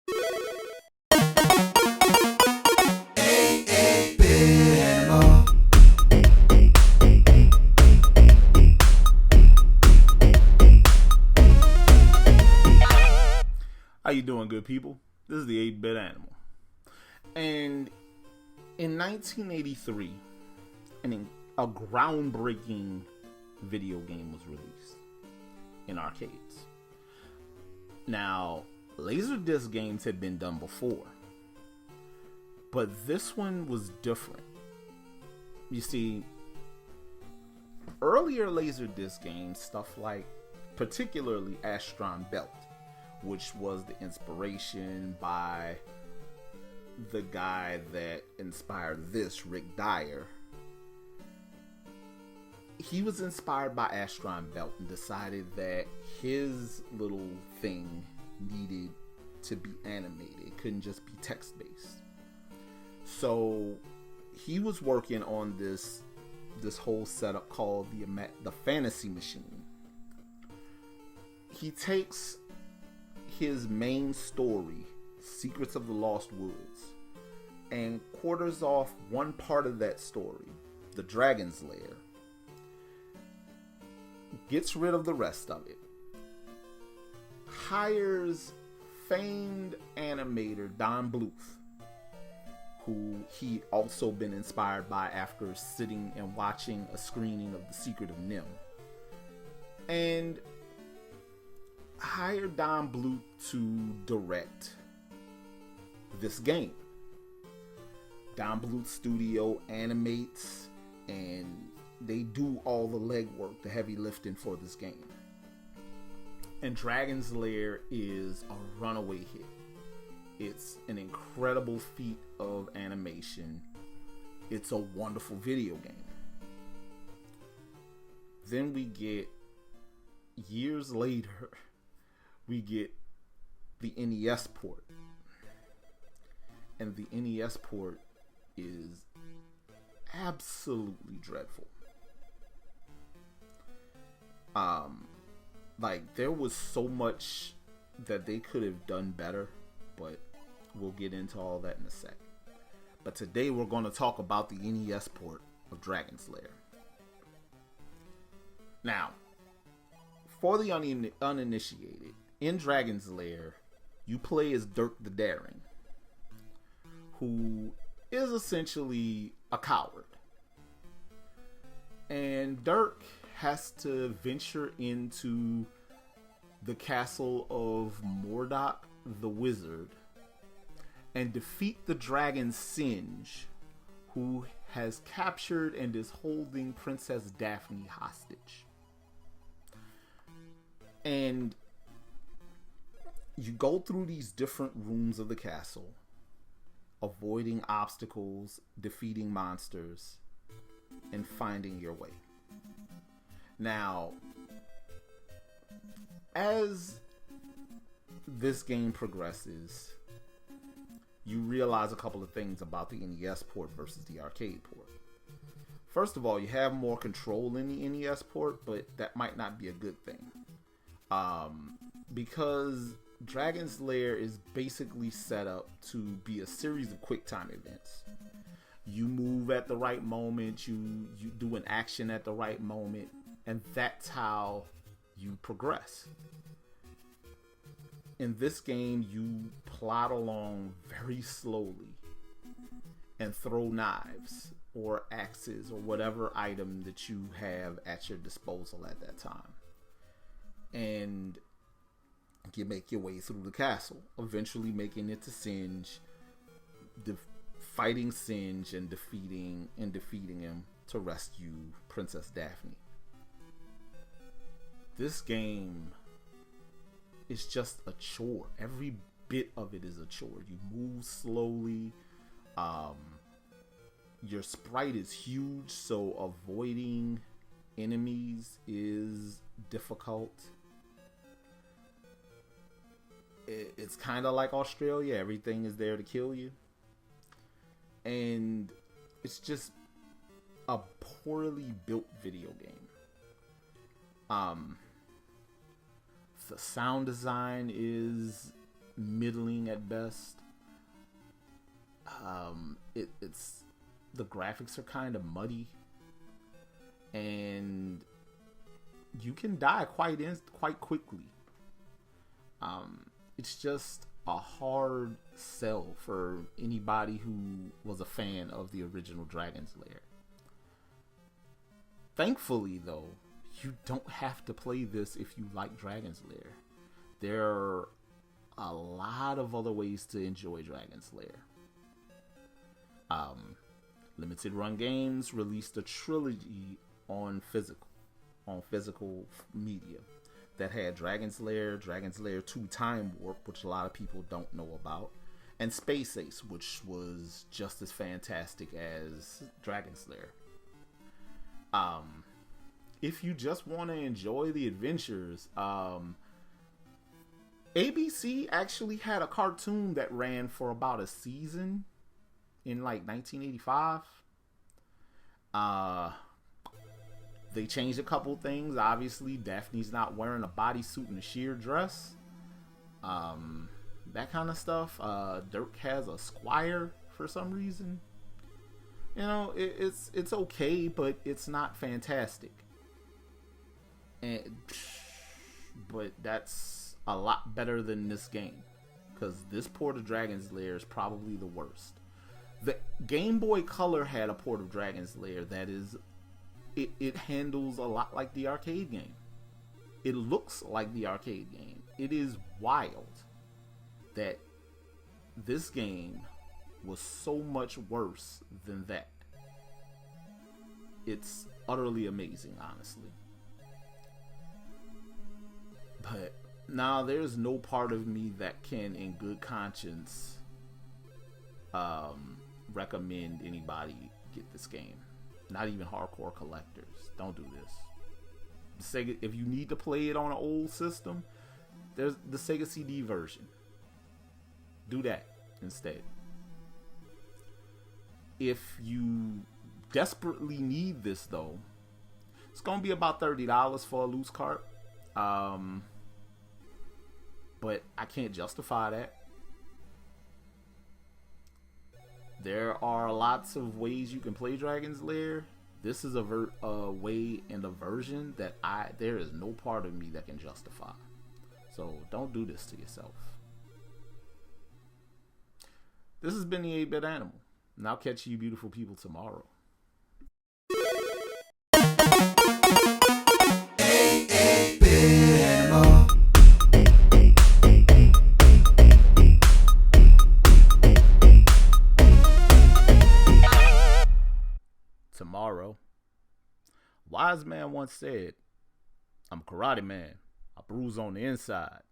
How you doing, good people? This is the 8-Bit Animal. And in 1983, a groundbreaking video game was released in arcades. Now, Laserdisc games had been done before, but this one was different. You see, earlier Laserdisc games, stuff like particularly Astron Belt, which was the inspiration by the guy that inspired this, Rick Dyer. He was inspired by Astron Belt and decided that his little thing needed to be animated. It couldn't just be text-based. So he was working on this whole setup called the Fantasy Machine. He takes his main story, Secrets of the Lost Woods, and quarters off one part of that story, the Dragon's Lair, gets rid of the rest of it, hires famed animator Don Bluth, who he'd also been inspired by after sitting and watching a screening of The Secret of Nim, and hired Don Bluth to direct this game. Don Bluth Studio animates, and they do all the legwork, the heavy lifting for this game. And Dragon's Lair is a runaway hit. It's an incredible feat of animation. It's a wonderful video game. Then we get, years later, we get the NES port. And the NES port is absolutely dreadful. There was so much that they could have done better, but we'll get into all that in a sec. But today we're going to talk about the NES port of Dragon's Lair. Now, for the uninitiated, in Dragon's Lair, you play as Dirk the Daring, who is essentially a coward. And Dirk has to venture into the castle of Mordok the Wizard and defeat the dragon Singe, who has captured and is holding Princess Daphne hostage. And you go through these different rooms of the castle, avoiding obstacles, defeating monsters, and finding your way. Now, as this game progresses, you realize a couple of things about the NES port versus the arcade port. First of all, you have more control in the NES port, but that might not be a good thing. Because Dragon's Lair is basically set up to be a series of quick time events. You move at the right moment, you do an action at the right moment, and that's how you progress. In this game, you plod along very slowly and throw knives or axes or whatever item that you have at your disposal at that time. And you make your way through the castle, eventually making it to Singe, fighting Singe and defeating him to rescue Princess Daphne. This game is just a chore. Every bit of it is a chore. You move slowly. Your sprite is huge, so avoiding enemies is difficult. It's kind of like Australia. Everything is there to kill you. And it's just a poorly built video game. The sound design is middling at best. It's the graphics are kind of muddy, and you can die quite quickly. It's just a hard sell for anybody who was a fan of the original Dragon's Lair. Thankfully, though, you don't have to play this if you like Dragon's Lair. There are a lot of other ways to enjoy Dragon's Lair. Limited Run Games released a trilogy on physical media that had Dragon's Lair 2 Time Warp, which a lot of people don't know about, and Space Ace, which was just as fantastic as Dragon's Lair. If you just want to enjoy the adventures, ABC actually had a cartoon that ran for about a season in like 1985. They changed a couple things. Obviously, Daphne's not wearing a bodysuit and a sheer dress. That kind of stuff. Dirk has a squire for some reason. You know, it's okay, but it's not fantastic. But that's a lot better than this game, because this port of Dragon's Lair is probably the worst. The Game Boy Color had a port of Dragon's Lair that is, it handles a lot like the arcade game. It looks like the arcade game. It is wild that this game was so much worse than that. It's utterly amazing, honestly. But now there's no part of me that can, in good conscience, recommend anybody get this game. Not even hardcore collectors. Don't do this. Sega, if you need to play it on an old system, there's the Sega CD version. Do that instead. If you desperately need this, though, it's gonna be about $30 for a loose cart. But I can't justify that. There are lots of ways you can play Dragon's Lair. This is a way and a version that there is no part of me that can justify. So don't do this to yourself. This has been the 8-Bit Animal, and I'll catch you beautiful people tomorrow. Tomorrow. Wise man once said, "I'm a karate man. I bruise on the inside.